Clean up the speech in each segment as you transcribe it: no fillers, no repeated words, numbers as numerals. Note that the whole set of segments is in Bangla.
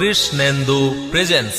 কৃষ্ণেন্দু প্রেজেন্স।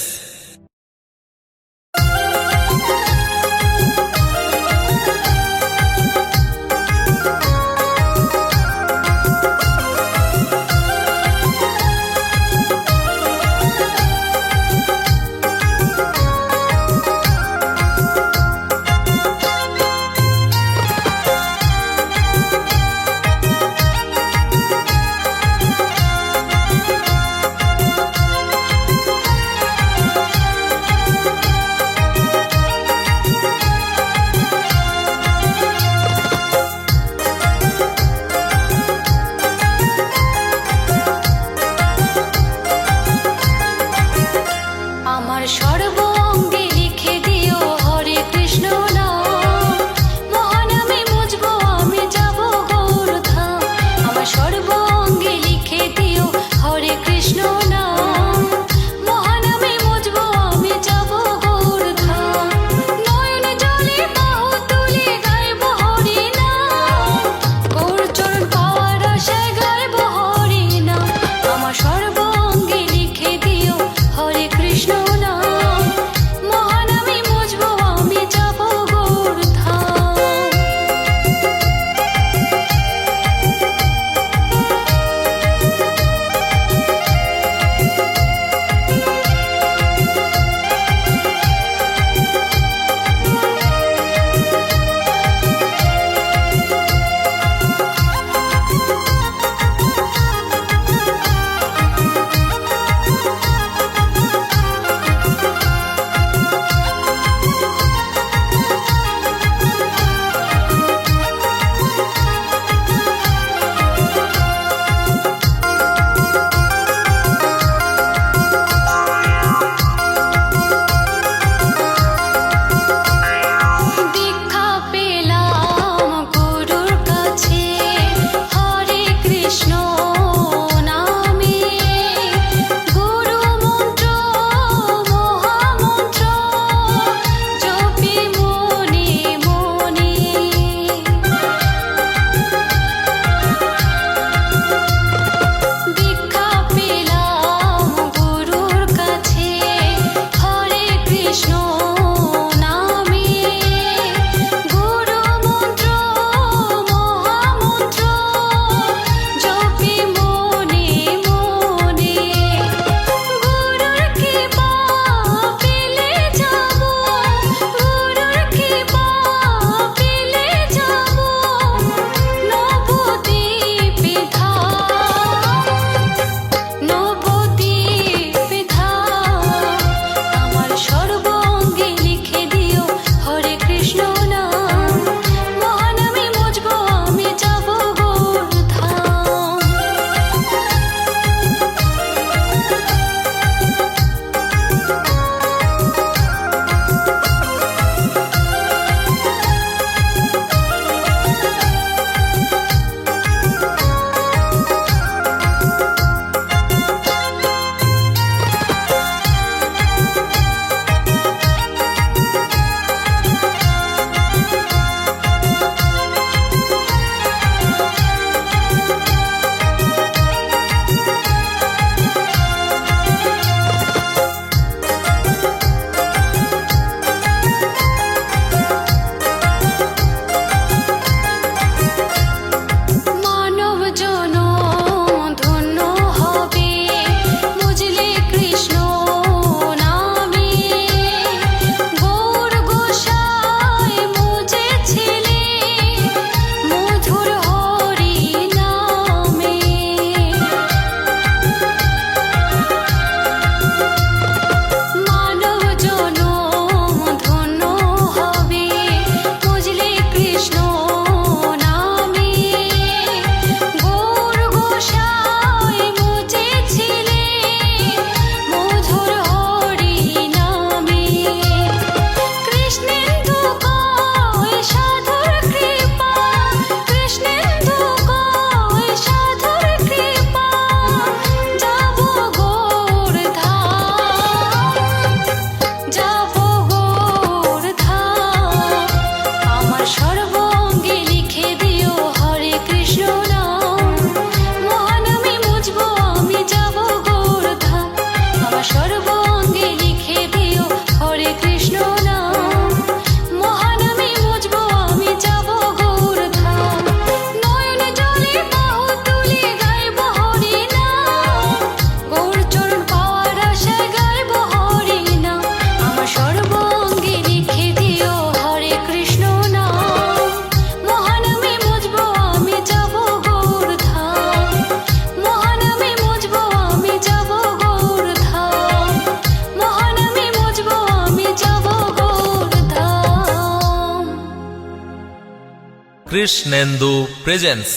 কৃষ্ণেন্দু প্রেজেন্স।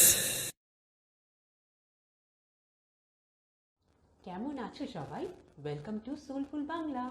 কেমন আছো সবাই? Welcome to soulful Bangla.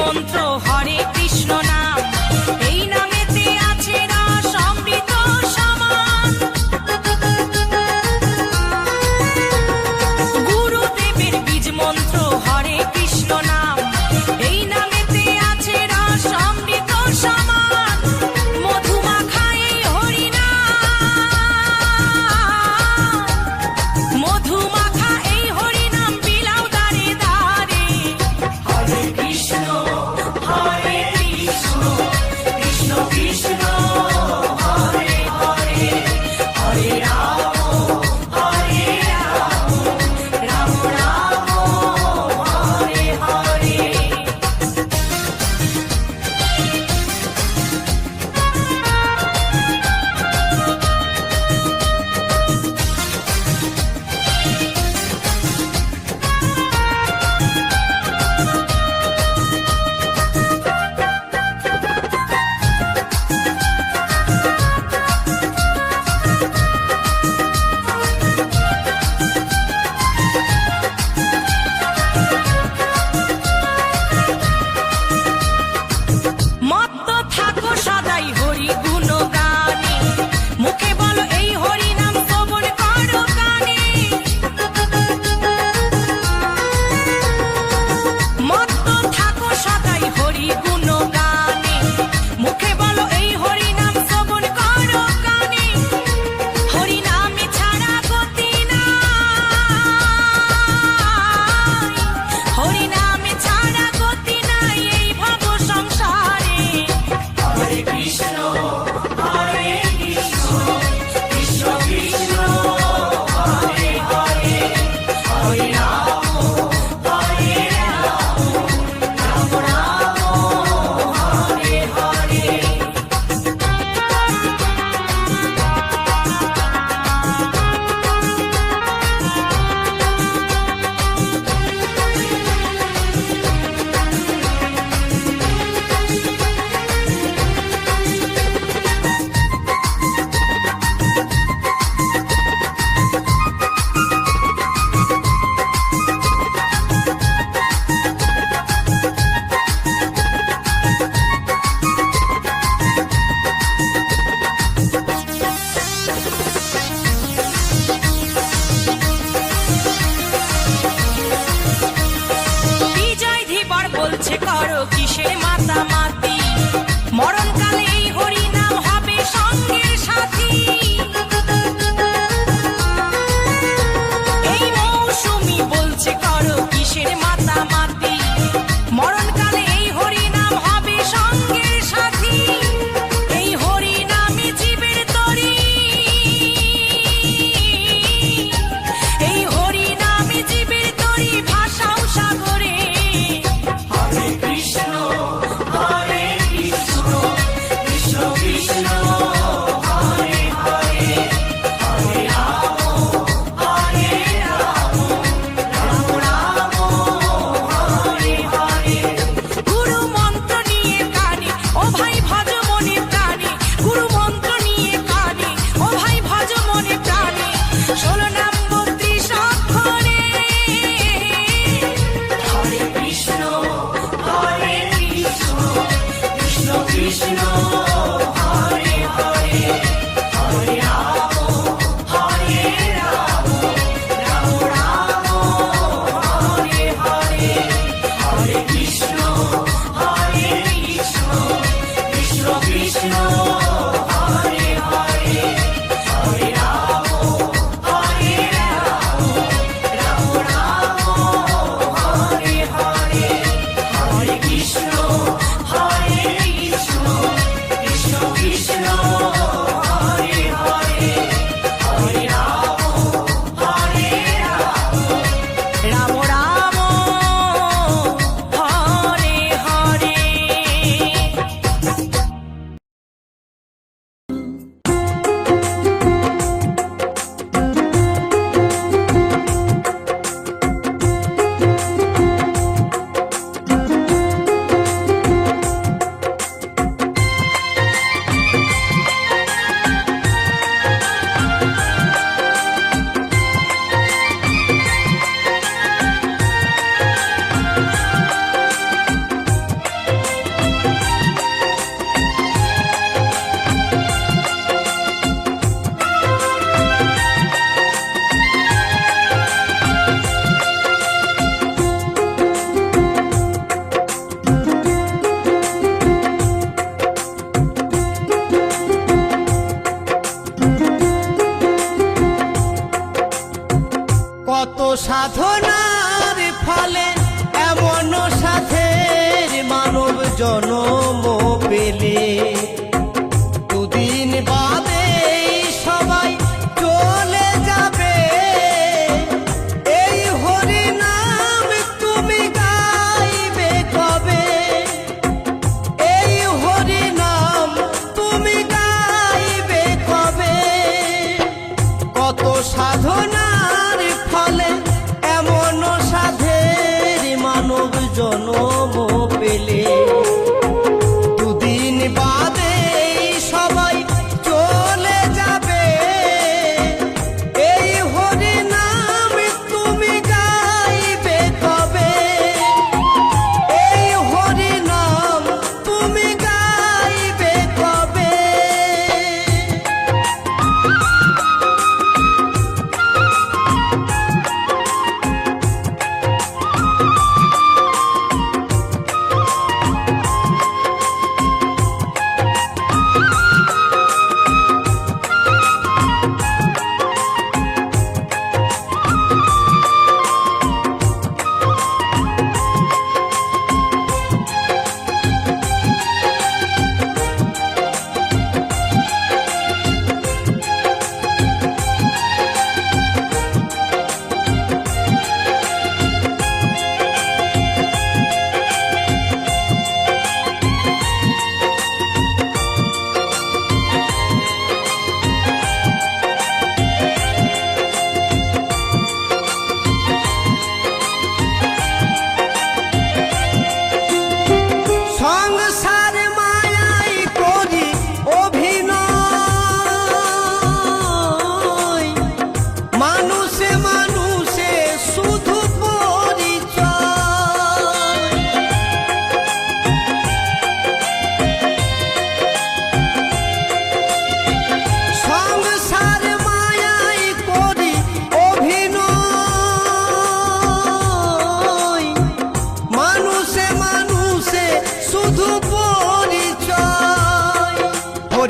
মন্ত্র হরে কৃষ্ণ নাম, এই নামেতে আছে রস অমৃত সমান। গুরুদেবের বীজ মন্ত্র হরে কৃষ্ণ নাম, এই নামেতে আছে রস অমৃত সমান। মধুমাখা এই হরি নাম, মধুমাখা এই হরি নাম বিলাও দারে দারে। হরে কৃষ্ণ হরে কৃষ্ণ বলছে করো কিসের মাতামাতি, মরণকালে এই হরি নাম হবে সঙ্গের সাথী। এই মৌসুমি বলছে করো কিসের মাতামাতি, মরণকালে এই হরি নাম হবে সঙ্গের সাথী। এই হরি নামে জীবের তরি, এই হরি নামে জীবের তরি ভাষাও সাগরে। হরে কৃষ্ণ হরে কৃষ্ণ কৃষ্ণ কৃষ্ণ হরে হরে, হরে রাম হরে রাম রাম রাম হরে হরে। গুরু মন্ত্র নিয়ে কানে ও ভাই ভজ মনে প্রাণে, গুরু মন্ত্র নিয়ে কানে ও ভাই ভজ মনে প্রাণে। 16 নাম 32 অক্ষরে। হরে কৃষ্ণ হরে কৃষ্ণ কৃষ্ণ কৃষ্ণ হরে হরে, হরে রাম হরে রাম রাম রাম হরে হরে। হরে কৃষ্ণ হরে কৃষ্ণ কৃষ্ণ কৃষ্ণ হরে হরে, হরে রাম হরে রাম রাম রাম হরে হরে। হরে কৃষ্ণ হরে কৃষ্ণ কৃষ্ণ কৃষ্ণ হরে হরে, হরে রাম হরে রাম রাম রাম হরে হরে। কত সাধনার ফলে এমন সাথের মানব জনম পেলে, দুদিন বাদে সবাই চলে যাবে। এই হরি নাম তুমি গাইবে কবে, এই হরি নাম তুমি গাইবে কবে। কত সাধনার ফলে এমন সাধের মানব জনম পেলে,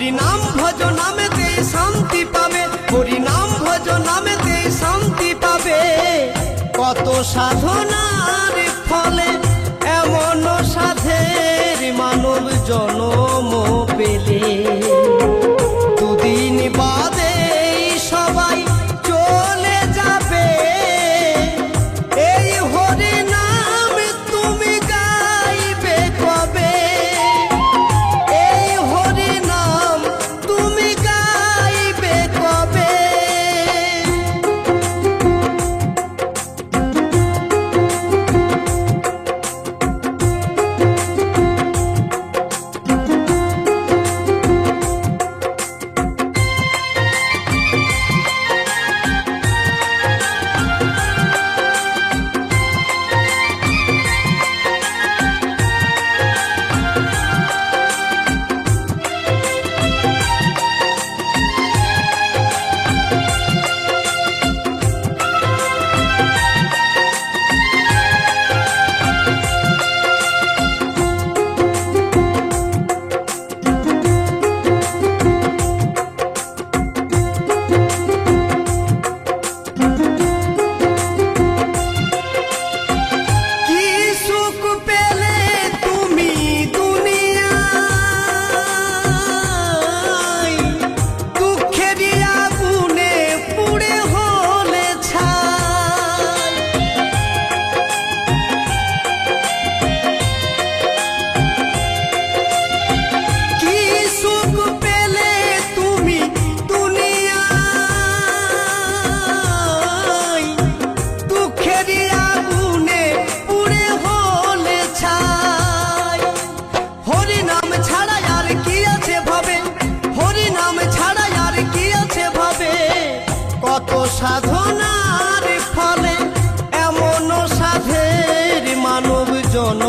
হরি নাম ভজ নামেতে শান্তি পাবে, হরি নাম ভজ নামেতে শান্তি পাবে। কত সাধনার ফলে এমন সাধের মানব জনম পেলে, দুদিন বাদে সবাই চলে যাবে। এই হরি নাম তুমি গাইবে কবে, এই হরি নাম তুমি গাইবে কবে। কি সুখ পেলে তুমি দুনিয়ায়, দুঃখেরই আগুনে পুড়ে হলে ছাই। কি সুখ পেলে তুমি দুনিয়ায়, দুঃখেরই আগুনে পুড়ে হলে ছাই। হরি নাম ছাড়া আর কি আছে ভাবে, হরি নাম ছাড়া আর কি আছে ভাবে। কত সাধনার ফলে এমন সাধের মানব জন